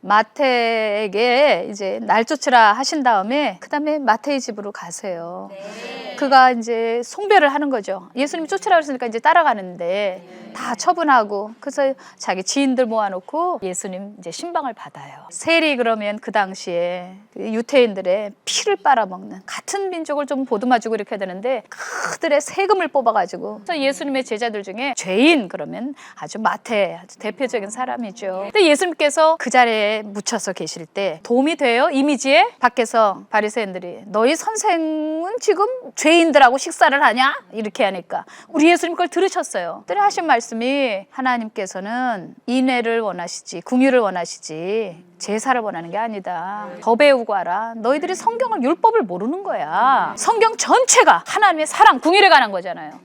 마태에게 이제 날 쫓으라 하신 다음에 그다음에 마태의 집으로 가세요. 그가 이제 송별을 하는 거죠. 예수님이 쫓으라 그랬으니까 이제 따라가는데 다 처분하고 그래서 자기 지인들 모아놓고 예수님 이제 신방을 받아요. 세리 그러면 그 당시에 유태인들의 피를 빨아먹는 같은 민족을 좀 보듬어주고 이렇게 해야 되는데 그들의 세금을 뽑아가지고 그래서 예수님의 제자들 중에 죄인 그러면 아주 마태 아주 대표적인 사람이죠. 근데 예수님께서 그 자리에 묻혀서 계실 때 도움이 돼요? 이미지에 밖에서 바리새인들이 너희 선생은 지금 죄인들하고 식사를 하냐? 이렇게 하니까 우리 예수님 그걸 들으셨어요. 그때 하신 말씀이 하나님께서는 인애를 원하시지 긍휼을 원하시지 제사를 원하는 게 아니다. 더 배우고 알아. 너희들이 성경을 율법을 모르는 거야. 성경 전체가 하나님의 사랑 긍휼에 관한 거잖아요.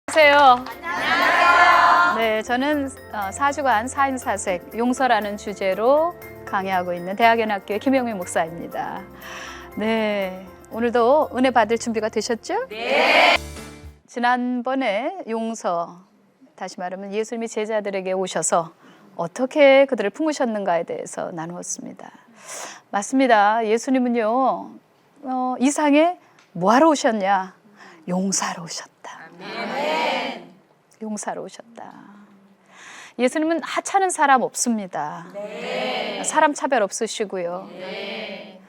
안녕하세요. 안녕하세요. 네, 저는 4주간 4인 4색 용서라는 주제로 강의하고 있는 대학연합교회 김영민 목사입니다. 네, 오늘도 은혜 받을 준비가 되셨죠? 네. 지난번에 용서, 다시 말하면 예수님이 제자들에게 오셔서 어떻게 그들을 품으셨는가에 대해서 나누었습니다. 맞습니다. 예수님은요, 이 상에 뭐하러 오셨냐? 용사로 오셨다. 아멘. 용사로 오셨다. 예수님은 하찮은 사람 없습니다. 네. 사람 차별 없으시고요. 네.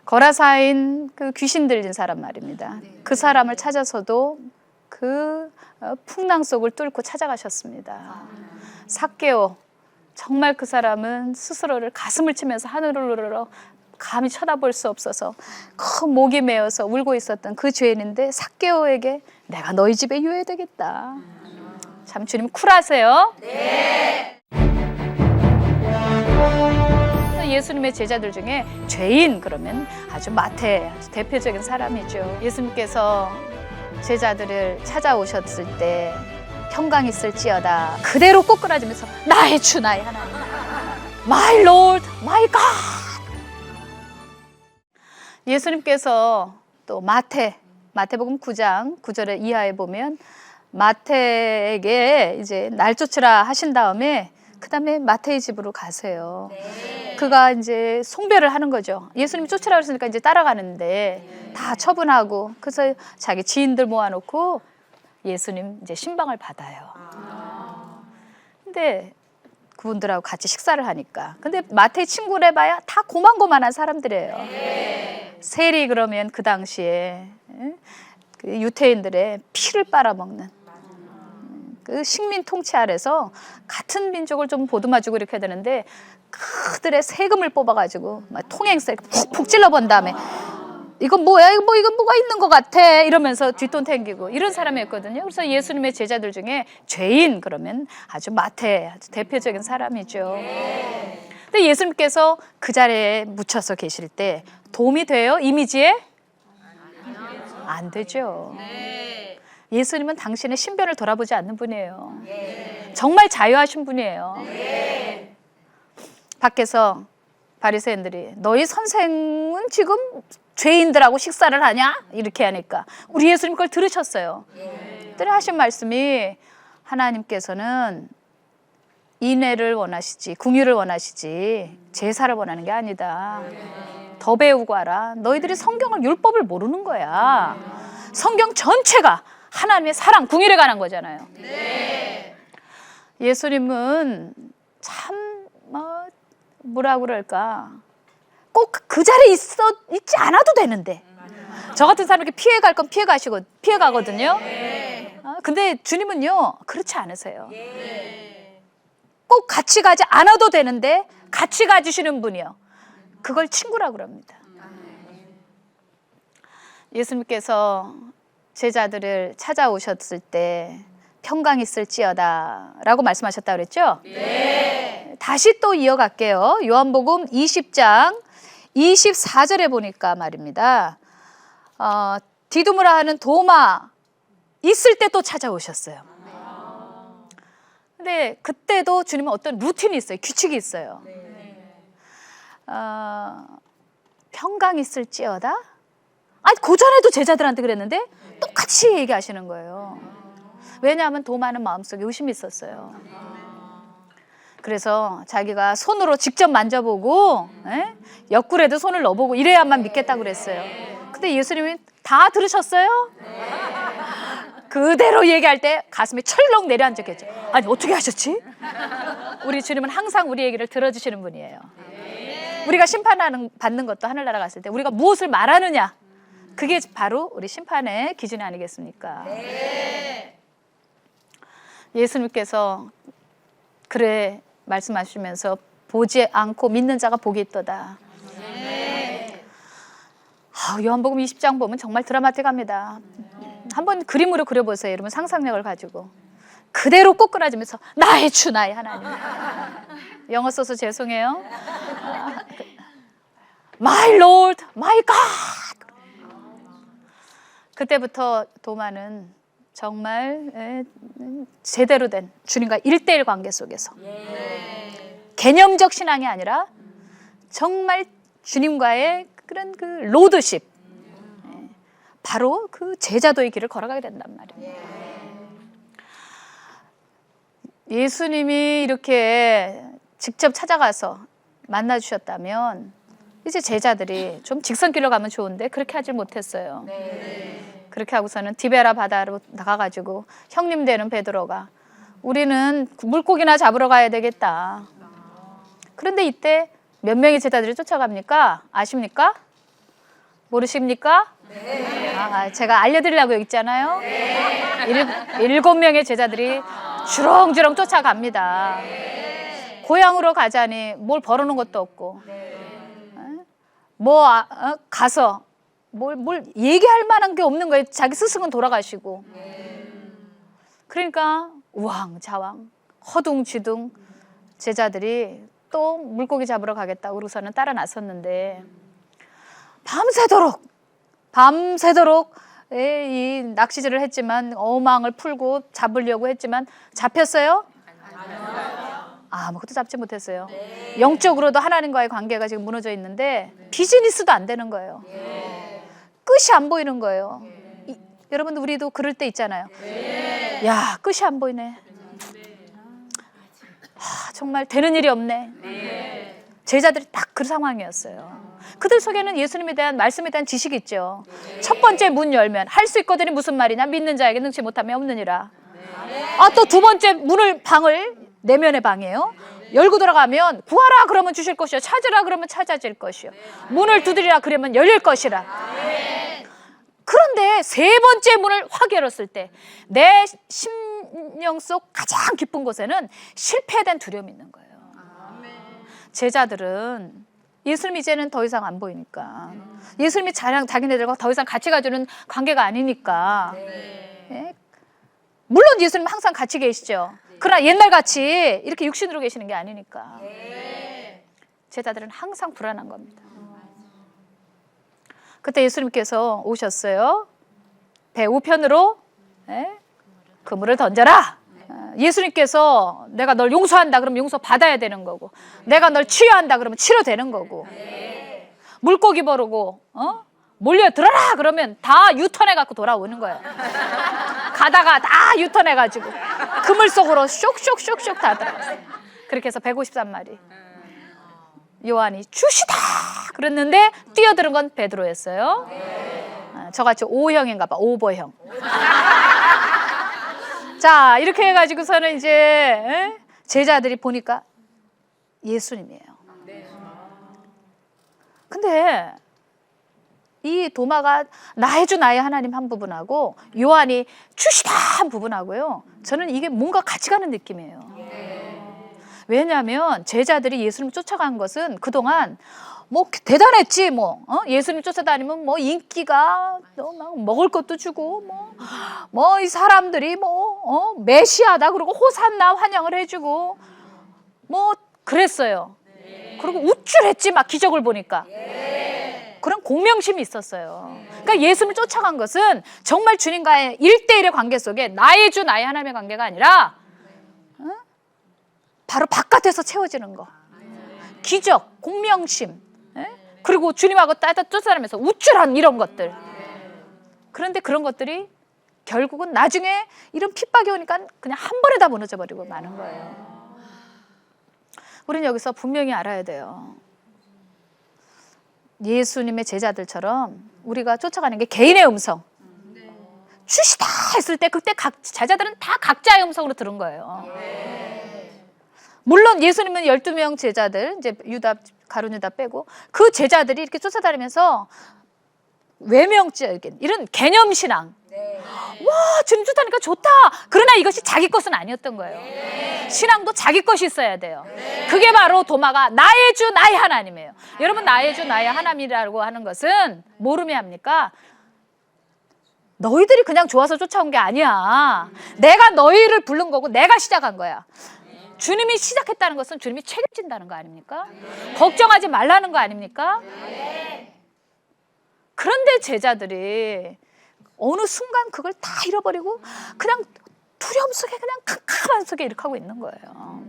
거라사인 그 귀신 들린 사람 말입니다. 네. 그 사람을 찾아서도 그 풍랑 속을 뚫고 찾아가셨습니다. 삭개오, 정말 그 사람은 스스로를 가슴을 치면서 하늘을 감히 쳐다볼 수 없어서 큰 목이 메어서 울고 있었던 그 죄인인데 삭개오에게 내가 너희 집에 유해야 되겠다. 참 주님 쿨하세요. 네. 예수님의 제자들 중에 죄인 그러면 아주 마태 아주 대표적인 사람이죠. 예수님께서 제자들을 찾아오셨을 때 평강 있을지어다 그대로 꼬꾸라지면서 나의 주 나의 하나님 My Lord, My God. 예수님께서 또 마태복음 9장 9절에 이하에 보면 마태에게 이제 날 쫓으라 하신 다음에 그다음에 마태의 집으로 가세요. 네. 그가 이제 송별을 하는 거죠. 예수님이 쫓으라 그랬으니까 이제 따라가는데 다 처분하고 그래서 자기 지인들 모아놓고 예수님 이제 신방을 받아요. 근데 그분들하고 같이 식사를 하니까 근데 마태의 친구를 해봐야 다 고만고만한 사람들이에요. 네. 세리 그러면 그 당시에 그 유태인들의 피를 빨아먹는 그 식민 통치 아래서 같은 민족을 좀 보듬어주고 이렇게 해야 되는데 그들의 세금을 뽑아가지고 막 통행세 푹푹 찔러본 다음에 이건 뭐야? 이건 뭐가 있는 것 같아? 이러면서 뒷돈 탱기고 이런 사람이었거든요. 그래서 예수님의 제자들 중에 죄인 그러면 아주 마태 아주 대표적인 사람이죠. 근데 예수님께서 그 자리에 묻혀서 계실 때 도움이 돼요? 이미지에? 안 되죠. 예수님은 당신의 신변을 돌아보지 않는 분이에요. 정말 자유하신 분이에요. 밖에서 바리새인들이 너희 선생은 지금 죄인들하고 식사를 하냐? 이렇게 하니까 우리 예수님 그걸 들으셨어요. 그때 하신 말씀이 하나님께서는 인애를 원하시지 긍휼을 원하시지 제사를 원하는 게 아니다. 더 배우고 알아. 너희들이 성경을 율법을 모르는 거야. 성경 전체가 하나님의 사랑 긍휼에 관한 거잖아요. 예수님은 참 뭐라 그럴까 꼭 그 자리에 있지 않아도 되는데 저 같은 사람 이렇게 피해갈 건 피해가거든요. 근데 주님은요 그렇지 않으세요. 꼭 같이 가지 않아도 되는데 같이 가주시는 분이요. 그걸 친구라고 합니다. 예수님께서 제자들을 찾아오셨을 때 평강 있을지어다 라고 말씀하셨다고 그랬죠? 네. 다시 또 이어갈게요. 요한복음 20장 24절에 보니까 말입니다. 디두무라 하는 도마 있을 때 또 찾아오셨어요. 근데 그때도 주님은 어떤 루틴이 있어요. 규칙이 있어요. 평강 있을지어다? 아니 그전에도 제자들한테 그랬는데 똑같이 얘기하시는 거예요. 왜냐하면 도마는 마음속에 의심이 있었어요. 그래서 자기가 손으로 직접 만져보고 옆구리에도 손을 넣어보고 이래야만 믿겠다고 그랬어요. 근데 예수님이 다 들으셨어요? 그대로 얘기할 때 가슴이 철렁 내려앉았겠죠. 아니 어떻게 하셨지? 우리 주님은 항상 우리 얘기를 들어주시는 분이에요. 우리가 심판받는 것도 하늘나라 갔을 때 우리가 무엇을 말하느냐, 그게 바로 우리 심판의 기준이 아니겠습니까? 예수님께서 그래 말씀하시면서 보지 않고 믿는 자가 복이 있도다. 요한복음 20장 보면 정말 드라마틱합니다. 한번 그림으로 그려보세요. 여러분 상상력을 가지고 그대로 꼬꾸라지면서 나의 주 나의 하나님. 영어 써서 죄송해요. My Lord, My God. 그때부터 도마는 정말 제대로 된 주님과 1:1 관계 속에서 개념적 신앙이 아니라 정말 주님과의 그런 그 로드십, 바로 그 제자도의 길을 걸어가게 된단 말이에요. 예수님이 이렇게 직접 찾아가서 만나주셨다면 이제 제자들이 좀 직선길로 가면 좋은데 그렇게 하질 못했어요. 그렇게 하고서는 디베라 바다로 나가가지고 형님 되는 베드로가 우리는 물고기나 잡으러 가야 되겠다. 그런데 이때 몇 명의 제자들이 쫓아갑니까? 아십니까? 모르십니까? 제가 알려드리려고 여기 있잖아요. 7명의 제자들이 주렁주렁 쫓아갑니다. 고향으로 가자니 뭘 벌어놓은 것도 없고 가서 뭘 얘기할 만한 게 없는 거예요. 자기 스승은 돌아가시고. 그러니까 우왕좌왕 허둥지둥 제자들이 또 물고기 잡으러 가겠다고 그러고서는 따라 나섰는데 밤새도록 이 낚시질을 했지만 어망을 풀고 잡으려고 했지만 잡혔어요? 아무것도 잡지 못했어요. 영적으로도 하나님과의 관계가 지금 무너져 있는데 비즈니스도 안 되는 거예요. 끝이 안 보이는 거예요. 여러분들 우리도 그럴 때 있잖아요. 야, 끝이 안 보이네. 정말 되는 일이 없네. 제자들이 딱 그 상황이었어요. 그들 속에는 예수님에 대한 말씀에 대한 지식이 있죠. 첫 번째 문 열면 할 수 있거든이 무슨 말이냐? 믿는 자에게 능치 못하면 없느니라. 또 두 번째 방을 내면의 방이에요. 열고 들어가면 구하라 그러면 주실 것이요, 찾으라 그러면 찾아질 것이요, 문을 두드리라 그러면 열릴 것이라. 그런데 세 번째 문을 확 열었을 때 내 심령 속 가장 깊은 곳에는 실패에 대한 두려움이 있는 거예요. 제자들은 예수님 이제는 더 이상 안 보이니까, 예수님이 자기네들과 더 이상 같이 가주는 관계가 아니니까. 물론 예수님 항상 같이 계시죠. 그러나 옛날같이 이렇게 육신으로 계시는 게 아니니까 제자들은 항상 불안한 겁니다. 그때 예수님께서 오셨어요. 배 우편으로 그물을 던져라. 예수님께서 내가 널 용서한다 그러면 용서 받아야 되는 거고, 내가 널 치유한다 그러면 치료되는 거고, 물고기 버르고 몰려들어라 그러면 다 유턴해 갖고 돌아오는 거예요. 가다가 다 유턴해 가지고 그물 속으로 쇽쇽쇽쇽 다 들어갔어요. 그렇게 해서 153마리. 요한이 주시다 그랬는데 뛰어드는 건 베드로였어요. 저같이 O형인가 봐. 오버형. 자, 이렇게 해가지고서는 이제 제자들이 보니까 예수님이에요. 근데 이 도마가 나의 주 나의 하나님 한 부분하고 요한이 주시다 한 부분하고요, 저는 이게 뭔가 같이 가는 느낌이에요. 왜냐하면 제자들이 예수님을 쫓아간 것은 그동안 뭐 대단했지, 예수님 쫓아다니면 인기가 막 먹을 것도 주고 이 사람들이 메시아다 그러고 호산나 환영을 해주고 그랬어요. 그리고 우쭐했지, 막 기적을 보니까. 그런 공명심이 있었어요. 그러니까 예수님을 쫓아간 것은 정말 주님과의 1:1의 관계 속에 나의 주 나의 하나님의 관계가 아니라 바로 바깥에서 채워지는 거. 기적, 공명심, 그리고 주님하고 따뜻 쫓아다니면서 우쭐한 이런 것들. 그런데 그런 것들이 결국은 나중에 이런 핍박이 오니까 그냥 한 번에 다 무너져 버리고 마는 거예요. 우리는 여기서 분명히 알아야 돼요. 예수님의 제자들처럼 우리가 쫓아가는 게 개인의 음성. 주시다 했을 때 그때 제자들은 다 각자의 음성으로 들은 거예요. 물론 예수님은 12명 제자들, 이제 가룟 유다 빼고 그 제자들이 이렇게 쫓아다니면서 외명적인 이런 개념 신앙. 와, 주님 쫓아다니까 좋다. 그러나 이것이 자기 것은 아니었던 거예요. 신앙도 자기 것이 있어야 돼요. 그게 바로 도마가 나의 주 나의 하나님이에요. 여러분, 나의 주 나의 하나님이라고 하는 것은 뭘 의미합니까? 너희들이 그냥 좋아서 쫓아온 게 아니야. 내가 너희를 부른 거고 내가 시작한 거야. 주님이 시작했다는 것은 주님이 책임진다는 거 아닙니까? 걱정하지 말라는 거 아닙니까? 그런데 제자들이 어느 순간 그걸 다 잃어버리고 그냥 두려움 속에 그냥 캄캄한 속에 이렇게 하고 있는 거예요.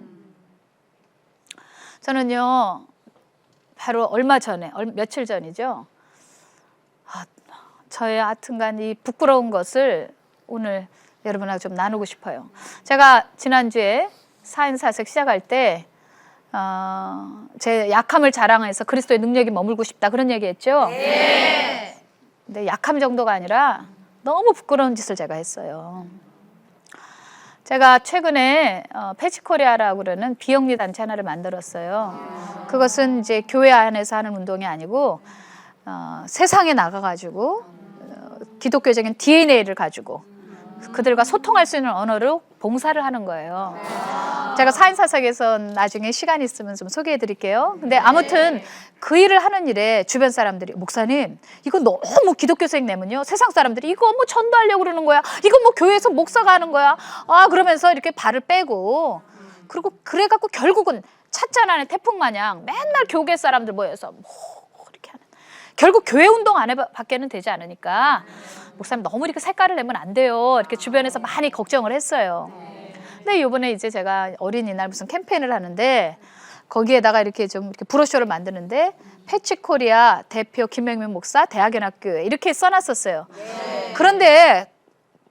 저는요, 바로 얼마 전에, 며칠 전이죠. 저의 하여튼간 이 부끄러운 것을 오늘 여러분하고 좀 나누고 싶어요. 제가 지난주에 4인 4색 시작할 때 제 약함을 자랑해서 그리스도의 능력이 머물고 싶다 그런 얘기했죠. 근데 약함 정도가 아니라 너무 부끄러운 짓을 제가 했어요. 제가 최근에 패치코리아라고 그러는 비영리 단체 하나를 만들었어요. 그것은 이제 교회 안에서 하는 운동이 아니고 세상에 나가가지고 기독교적인 DNA를 가지고 그들과 소통할 수 있는 언어로 봉사를 하는 거예요. 제가 4인 4색에서 나중에 시간 있으면 좀 소개해 드릴게요. 근데 아무튼 그 일을 하는 일에 주변 사람들이 목사님 이거 너무 기독교생 내면요 세상 사람들이 이거 뭐 전도하려고 그러는 거야, 이거 뭐 교회에서 목사가 하는 거야, 그러면서 이렇게 발을 빼고 그리고 그래갖고 결국은 찻잔 안에 태풍 마냥 맨날 교계 사람들 모여서 뭐 이렇게 하는, 결국 교회 운동 안에 밖에는 되지 않으니까 목사님 너무 이렇게 색깔을 내면 안 돼요 이렇게 주변에서 많이 걱정을 했어요. 근데 이번에 이제 제가 어린이날 무슨 캠페인을 하는데 거기에다가 이렇게 좀 이렇게 브로셔를 만드는데 패치코리아 대표 김명민 목사 대학연합교회 이렇게 써놨었어요. 그런데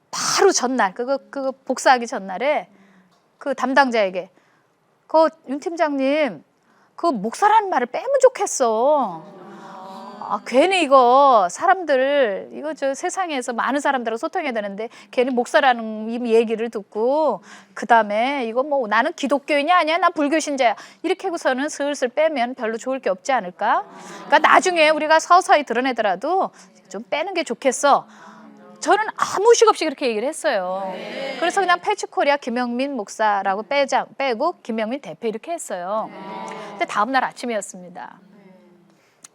바로 전날 그거 복사하기 전날에 그 담당자에게 윤 팀장님 그 목사라는 말을 빼면 좋겠어. 괜히 이거 사람들 이거 저 세상에서 많은 사람들하고 소통해야 되는데 괜히 목사라는 이 얘기를 듣고 그 다음에 이거 뭐 나는 기독교인이 아니야 나 불교 신자야 이렇게 하고서는 슬슬 빼면 별로 좋을 게 없지 않을까. 그러니까 나중에 우리가 서서히 드러내더라도 좀 빼는 게 좋겠어. 저는 아무 식 없이 그렇게 얘기를 했어요. 그래서 그냥 패치코리아 김영민 목사라고 빼고 김영민 대표 이렇게 했어요. 근데 다음 날 아침이었습니다.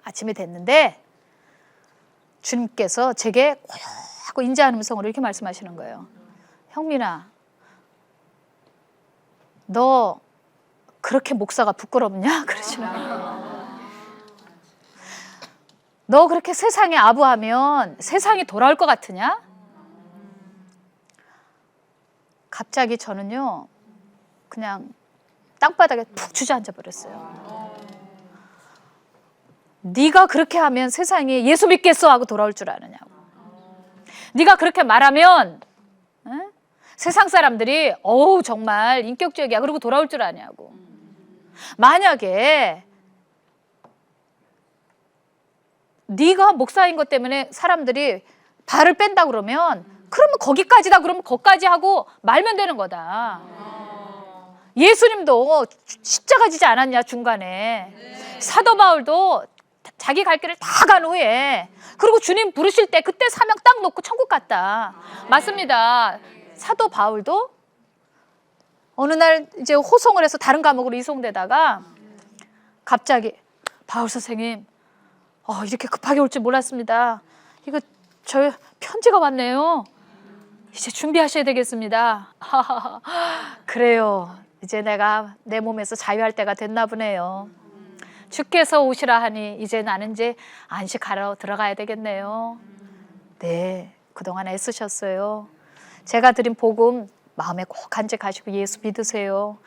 아침이 됐는데 주님께서 제게 고요하고 인자한 음성으로 이렇게 말씀하시는 거예요. 형민아, 너 그렇게 목사가 부끄럽냐? 그러시는 거예요. 너 그렇게 세상에 아부하면 세상이 돌아올 것 같으냐? 갑자기 저는요 그냥 땅바닥에 푹 주저앉아 버렸어요. 네가 그렇게 하면 세상이 예수 믿겠어 하고 돌아올 줄 아느냐고. 네가 그렇게 말하면 세상 사람들이 정말 인격적이야 그러고 돌아올 줄 아냐고. 만약에 네가 목사인 것 때문에 사람들이 발을 뺀다 그러면 거기까지다 그러면 거기까지 하고 말면 되는 거다. 예수님도 십자가 지지 않았냐 중간에. 사도 바울도 자기 갈 길을 다 간 후에 그리고 주님 부르실 때 그때 사명 딱 놓고 천국 갔다. 맞습니다. 사도 바울도 어느 날 이제 호송을 해서 다른 감옥으로 이송되다가 갑자기 바울 선생님 이렇게 급하게 올 줄 몰랐습니다. 이거 저 편지가 왔네요. 이제 준비하셔야 되겠습니다. 그래요. 이제 내가 내 몸에서 자유할 때가 됐나 보네요. 주께서 오시라 하니 이제 나는 이제 안식하러 들어가야 되겠네요. 네, 그동안 애쓰셨어요. 제가 드린 복음 마음에 꼭 간직하시고 예수 믿으세요.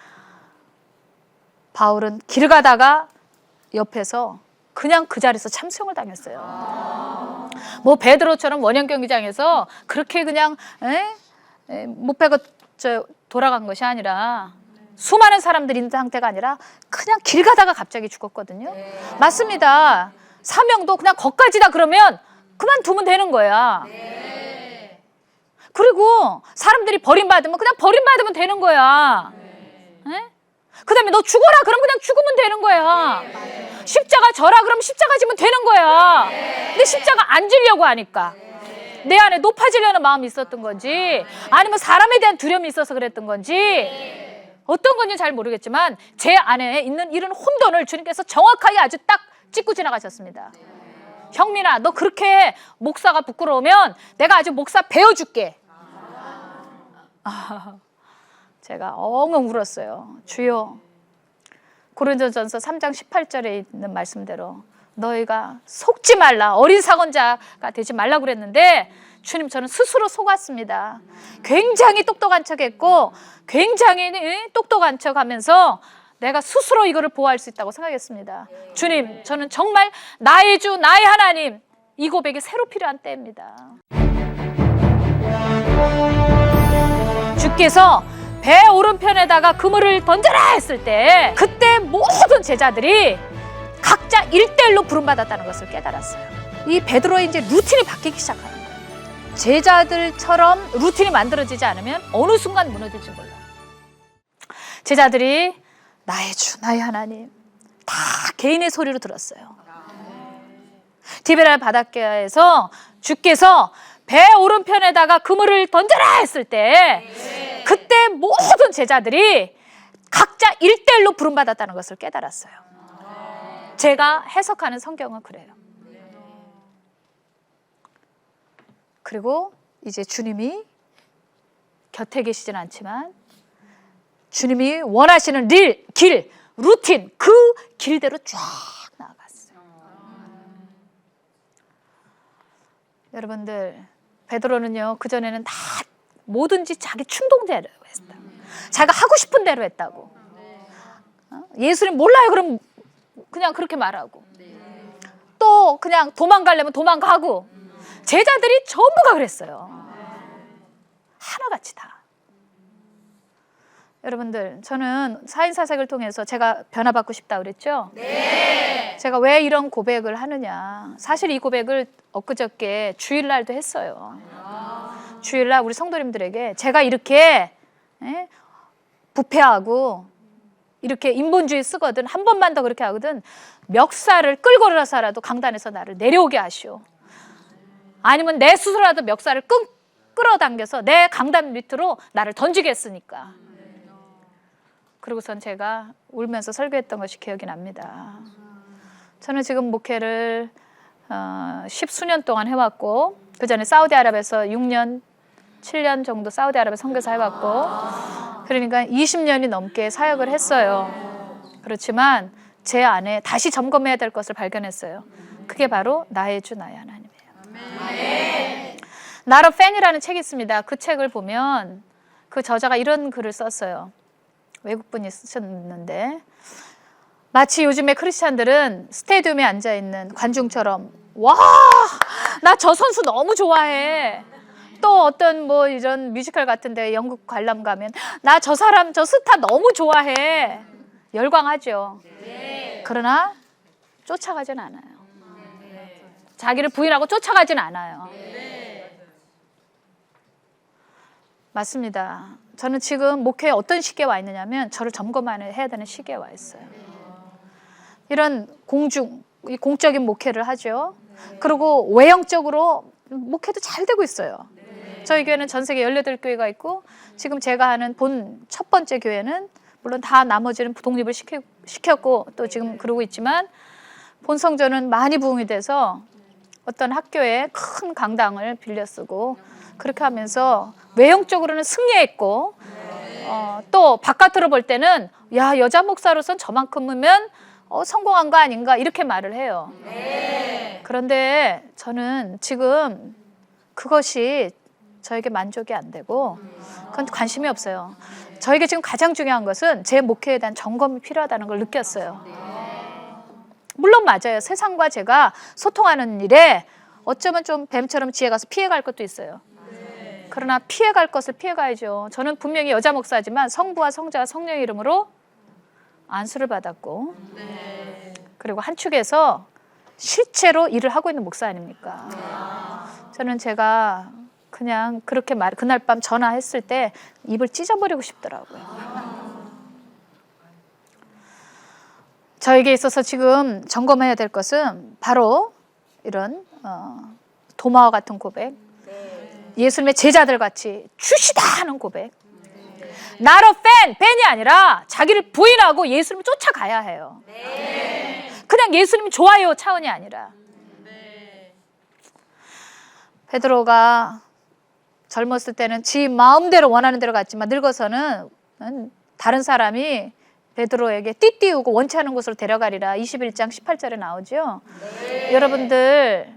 바울은 길 가다가 옆에서 그냥 그 자리에서 참수형을 당했어요. 뭐 베드로처럼 원형 경기장에서 그렇게 그냥 못 패고 돌아간 것이 아니라 수많은 사람들이 있는 상태가 아니라 그냥 길 가다가 갑자기 죽었거든요. 맞습니다. 사명도 그냥 거기까지다 그러면 그만두면 되는 거야. 그리고 사람들이 버림받으면 그냥 버림받으면 되는 거야. 그 다음에 너 죽어라 그럼 그냥 죽으면 되는 거야. 십자가 져라 그럼 십자가 지면 되는 거야. 근데 십자가 안 지려고 하니까 내 안에 높아지려는 마음이 있었던 건지 아니면 사람에 대한 두려움이 있어서 그랬던 건지 어떤 건지 잘 모르겠지만 제 안에 있는 이런 혼돈을 주님께서 정확하게 아주 딱 짚고 지나가셨습니다. 형민아, 너 그렇게 목사가 부끄러우면 내가 아주 목사 배워줄게. 제가 엉엉 울었어요. 주여, 고린도전서 3장 18절에 있는 말씀대로 너희가 속지 말라, 어린 사건자가 되지 말라고 그랬는데 주님, 저는 스스로 속았습니다. 굉장히 똑똑한 척했고 굉장히 똑똑한 척하면서 내가 스스로 이거를 보호할 수 있다고 생각했습니다. 주님, 저는 정말 나의 주, 나의 하나님, 이 고백이 새로 필요한 때입니다. 주께서 배 오른편에다가 그물을 던져라 했을 때 그때 모든 제자들이 각자 1대1로 부름받았다는 것을 깨달았어요. 이 베드로의 이제 루틴이 바뀌기 시작하는 거예요. 제자들처럼 루틴이 만들어지지 않으면 어느 순간 무너질지 몰라요. 제자들이 나의 주, 나의 하나님 다 개인의 소리로 들었어요. 디베라 바닷가에서 주께서 배 오른편에다가 그물을 던져라 했을 때 그때 모든 제자들이 각자 1대1로 부름받았다는 것을 깨달았어요. 제가 해석하는 성경은 그래요. 그리고 이제 주님이 곁에 계시진 않지만 주님이 원하시는 길, 루틴, 그 길대로 쫙 나아갔어요. 여러분들, 베드로는요, 그전에는 다 뭐든지 자기 충동대로 했다. 자기가 하고 싶은 대로 했다고. 예수님 몰라요 그럼 그냥 그렇게 말하고, 또 그냥 도망가려면 도망가고, 제자들이 전부가 그랬어요. 하나같이 다. 여러분들, 저는 사인사색을 통해서 제가 변화받고 싶다 그랬죠? 네. 제가 왜 이런 고백을 하느냐, 사실 이 고백을 엊그저께 주일날도 했어요. 주일날 우리 성도님들에게 제가 이렇게 부패하고 이렇게 인본주의 쓰거든, 한 번만 더 그렇게 하거든 멱살을 끌고 나서라도 강단에서 나를 내려오게 하시오. 아니면 내 스스로라도 멱살을 끌어당겨서 내 강단 밑으로 나를 던지겠으니까. 그러고선 제가 울면서 설교했던 것이 기억이 납니다. 저는 지금 목회를 10수년 동안 해왔고, 그 전에 사우디아라비아에서 6년, 7년 정도 사우디아라비아 선교사 해왔고, 그러니까 20년이 넘게 사역을 했어요. 그렇지만 제 안에 다시 점검해야 될 것을 발견했어요. 그게 바로 나의 주, 나의 하나님이에요. 나로 팬이라는 책이 있습니다. 그 책을 보면 그 저자가 이런 글을 썼어요. 외국분이 쓰셨는데, 마치 요즘에 크리스찬들은 스테디움에 앉아있는 관중처럼, 와, 나 저 선수 너무 좋아해. 또 어떤 뭐 이런 뮤지컬 같은데 영국 관람 가면 나 저 사람, 저 스타 너무 좋아해. 열광하죠. 그러나 쫓아가진 않아요. 자기를 부인하고 쫓아가진 않아요. 맞습니다. 저는 지금 목회에 어떤 시기에 와 있느냐면 저를 점검해야 되는 시기에 와 있어요. 이런 공적인 목회를 하죠. 그리고 외형적으로 목회도 잘 되고 있어요. 저희 교회는 전 세계 18교회가 있고, 지금 제가 하는 첫 번째 교회는 물론 다 나머지는 독립을 시켰고 또 지금 그러고 있지만, 본성전은 많이 부흥이 돼서 어떤 학교에 큰 강당을 빌려 쓰고 그렇게 하면서 외형적으로는 승리했고, 또 바깥으로 볼 때는 야, 여자 목사로선 저만큼이면 성공한 거 아닌가 이렇게 말을 해요. 그런데 저는 지금 그것이 저에게 만족이 안 되고 그건 관심이 없어요. 저에게 지금 가장 중요한 것은 제 목회에 대한 점검이 필요하다는 걸 느꼈어요. 물론 맞아요. 세상과 제가 소통하는 일에 어쩌면 좀 뱀처럼 지혜 가서 피해갈 것도 있어요. 그러나 피해갈 것을 피해가야죠. 저는 분명히 여자 목사지만 성부와 성자와 성령의 이름으로 안수를 받았고 그리고 한 축에서 실제로 일을 하고 있는 목사 아닙니까? 저는 제가 그냥 그렇게 그날 밤 전화했을 때 입을 찢어버리고 싶더라고요. 저에게 있어서 지금 점검해야 될 것은 바로 이런 도마와 같은 고백, 예수님의 제자들 같이 주시다 하는 고백. 나로 팬이 아니라 자기를 부인하고 예수님을 쫓아가야 해요. 그냥 예수님 좋아요 차원이 아니라. 베드로가 젊었을 때는 지 마음대로 원하는 대로 갔지만 늙어서는 다른 사람이 베드로에게 띠띠우고 원치 않은 곳으로 데려가리라. 21장 18절에 나오죠. 여러분들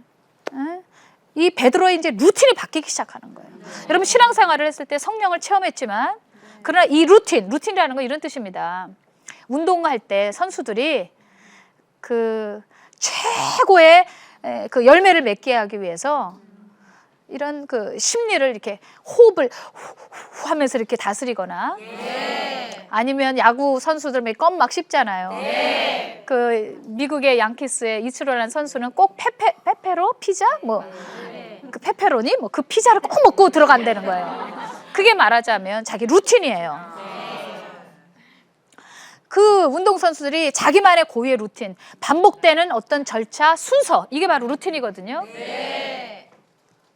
이 베드로의 이제 루틴이 바뀌기 시작하는 거예요. 여러분 신앙생활을 했을 때 성령을 체험했지만 그러나 이 루틴이라는 건 이런 뜻입니다. 운동할 때 선수들이 그 최고의 그 열매를 맺게 하기 위해서 이런 그 심리를 이렇게 호흡을 후 하면서 이렇게 다스리거나 아니면 야구 선수들 껌 막 씹잖아요. 그 미국의 양키스의 이치로라는 선수는 꼭 페페로 피자 그 페페로니 그 피자를 꼭 먹고 들어간다는 거예요. 그게 말하자면 자기 루틴이에요. 그 운동선수들이 자기만의 고유의 루틴, 반복되는 어떤 절차, 순서, 이게 바로 루틴이거든요.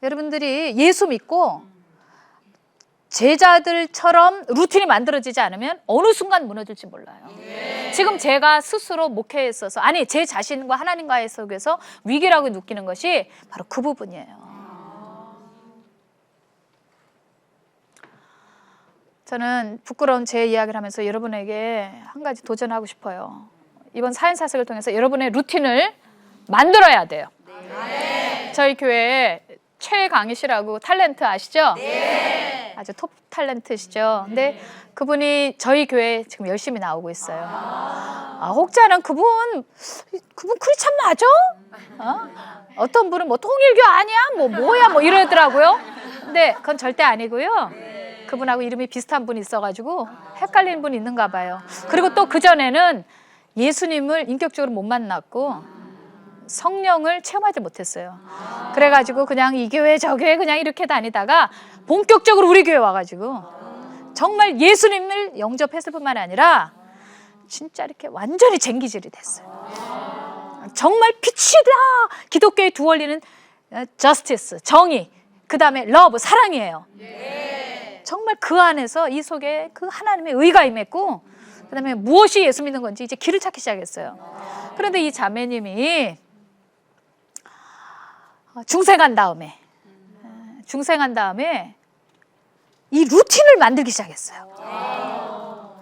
여러분들이 예수 믿고 제자들처럼 루틴이 만들어지지 않으면 어느 순간 무너질지 몰라요. 지금 제가 스스로 목회에 있어서 제 자신과 하나님과의 속에서 위기라고 느끼는 것이 바로 그 부분이에요. 저는 부끄러운 제 이야기를 하면서 여러분에게 한 가지 도전하고 싶어요. 이번 사인사색을 통해서 여러분의 루틴을 만들어야 돼요. 저희 교회에 최강희 씨라고 탤런트 아시죠? 아주 톱 탤런트시죠. 근데 그분이 저희 교회에 지금 열심히 나오고 있어요. 혹자는 그분 그리 참 맞아? 어떤 분은 통일교 아니야? 뭐야? 이러더라고요. 근데 그건 절대 아니고요. 그분하고 이름이 비슷한 분이 있어가지고 헷갈리는 분이 있는가 봐요. 그리고 또 그전에는 예수님을 인격적으로 못 만났고 성령을 체험하지 못했어요. 그래가지고 그냥 이 교회 저 교회 그냥 이렇게 다니다가 본격적으로 우리 교회 와가지고 정말 예수님을 영접했을 뿐만 아니라 진짜 이렇게 완전히 쟁기질이 됐어요. 정말 빛이다. 기독교의 두 원리는 justice, 정의, 그 다음에 love, 사랑이에요. 정말 그 안에서 이 속에 그 하나님의 의가 임했고 그 다음에 무엇이 예수 믿는 건지 이제 길을 찾기 시작했어요. 그런데 이 자매님이 중생한 다음에 이 루틴을 만들기 시작했어요.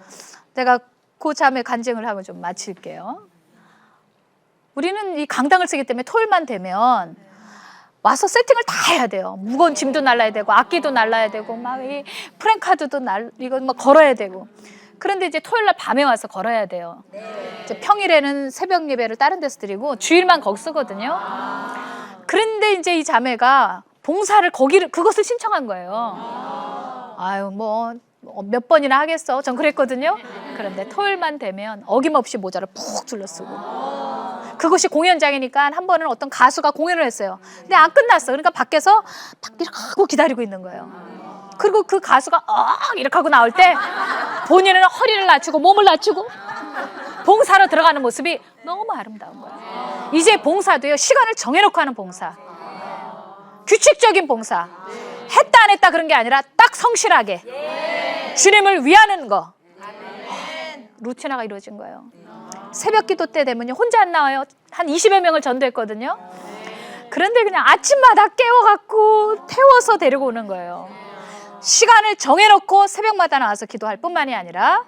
내가 그 자매 간증을 하고 좀 마칠게요. 우리는 이 강당을 쓰기 때문에 토요일만 되면 와서 세팅을 다 해야 돼요. 무거운 짐도 날라야 되고 악기도 날라야 되고 막 이 프랭카드도 이거 걸어야 되고. 그런데 이제 토요일 날 밤에 와서 걸어야 돼요. 이제 평일에는 새벽 예배를 다른 데서 드리고 주일만 거기 쓰거든요. 그런데 이제 이 자매가 봉사를 그것을 신청한 거예요. 아유 몇 번이나 하겠어. 전 그랬거든요. 그런데 토요일만 되면 어김없이 모자를 푹 둘러쓰고. 그것이 공연장이니까 한 번은 어떤 가수가 공연을 했어요. 근데 안 끝났어. 그러니까 밖에서 딱 이렇게 하고 기다리고 있는 거예요. 그리고 그 가수가 이렇게 하고 나올 때 본인은 허리를 낮추고 몸을 낮추고 봉사로 들어가는 모습이 너무 아름다운 거예요. 이제 봉사도요, 시간을 정해놓고 하는 봉사, 규칙적인 봉사, 했다 안 했다 그런 게 아니라 딱 성실하게 주님을 위하는 거, 루틴화가 이루어진 거예요. 새벽 기도 때 되면요, 혼자 안 나와요. 한 20여 명을 전도했거든요. 그런데 그냥 아침마다 깨워갖고 태워서 데리고 오는 거예요. 시간을 정해놓고 새벽마다 나와서 기도할 뿐만이 아니라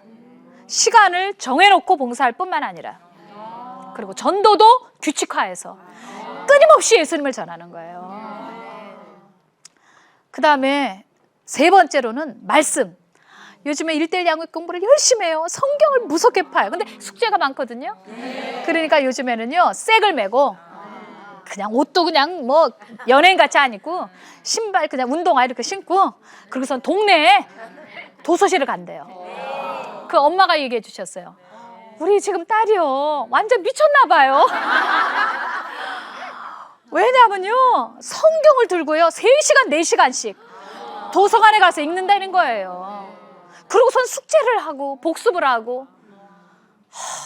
시간을 정해놓고 봉사할 뿐만 아니라 그리고 전도도 규칙화해서 끊임없이 예수님을 전하는 거예요. 그 다음에 세 번째로는 말씀. 요즘에 1:1 양육 공부를 열심히 해요. 성경을 무섭게 파요. 근데 숙제가 많거든요. 그러니까 요즘에는요, 색을 메고 그냥 옷도 그냥 뭐 연예인 같이 안 입고 신발 그냥 운동화 이렇게 신고 그러고선 동네에 도서실을 간대요. 그 엄마가 얘기해 주셨어요. 우리 지금 딸이요 완전 미쳤나 봐요. 왜냐면요 성경을 들고요 3시간 4시간씩 도서관에 가서 읽는다는 거예요. 그러고선 숙제를 하고 복습을 하고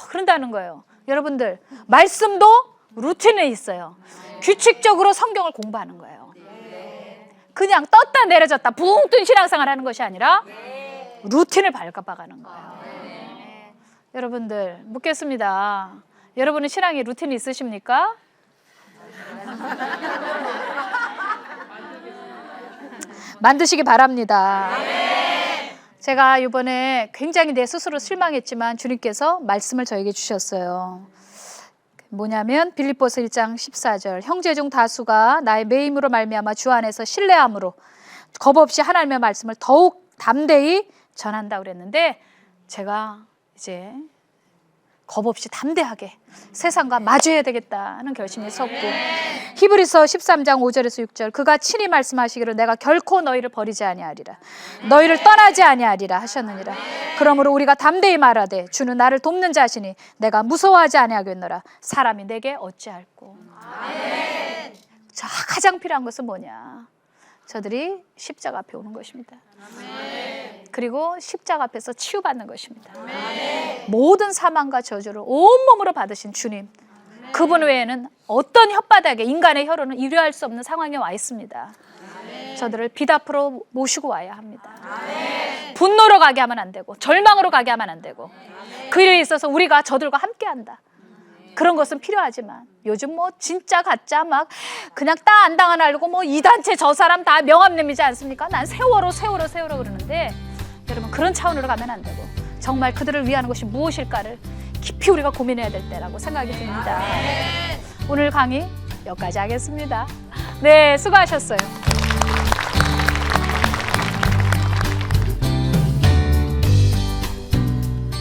그런다는 거예요. 여러분들 말씀도 루틴에 있어요. 규칙적으로 성경을 공부하는 거예요. 그냥 떴다 내려졌다 붕 뜬 신앙생활 하는 것이 아니라 루틴을 밟아가는 거예요. 여러분들 묻겠습니다. 여러분은 신앙에 루틴이 있으십니까? 만드시기 바랍니다. 제가 이번에 굉장히 내 스스로 실망했지만 주님께서 말씀을 저에게 주셨어요. 뭐냐면 빌립보서 1장 14절 형제 중 다수가 나의 매임으로 말미암아 주 안에서 신뢰함으로 겁없이 하나님의 말씀을 더욱 담대히 전한다 그랬는데 제가 이제 겁없이 담대하게 세상과 마주해야 되겠다는 결심이 섰고 히브리서 13장 5절에서 6절 그가 친히 말씀하시기를 내가 결코 너희를 버리지 아니하리라 너희를 떠나지 아니하리라 하셨느니라. 그러므로 우리가 담대히 말하되 주는 나를 돕는 자시니 내가 무서워하지 아니하겠노라. 사람이 내게 어찌할꼬. 자, 가장 필요한 것은 뭐냐? 저들이 십자가 앞에 오는 것입니다. 그리고 십자가 앞에서 치유받는 것입니다. 모든 사망과 저주를 온몸으로 받으신 주님, 그분 외에는 어떤 혓바닥에 인간의 혀로는 이루할 수 없는 상황에 와 있습니다. 저들을 빛 앞으로 모시고 와야 합니다. 분노로 가게 하면 안 되고 절망으로 가게 하면 안 되고 그 일에 있어서 우리가 저들과 함께한다. 그런 것은 필요하지만 요즘 뭐 진짜 가짜 막 그냥 따 안 당하려고 뭐 이 단체 저 사람 다 명함내미지 않습니까? 난 세월호 그러는데 여러분 그런 차원으로 가면 안 되고 정말 그들을 위하는 것이 무엇일까를 깊이 우리가 고민해야 될 때라고 생각이 듭니다. 오늘 강의 여기까지 하겠습니다. 네, 수고하셨어요.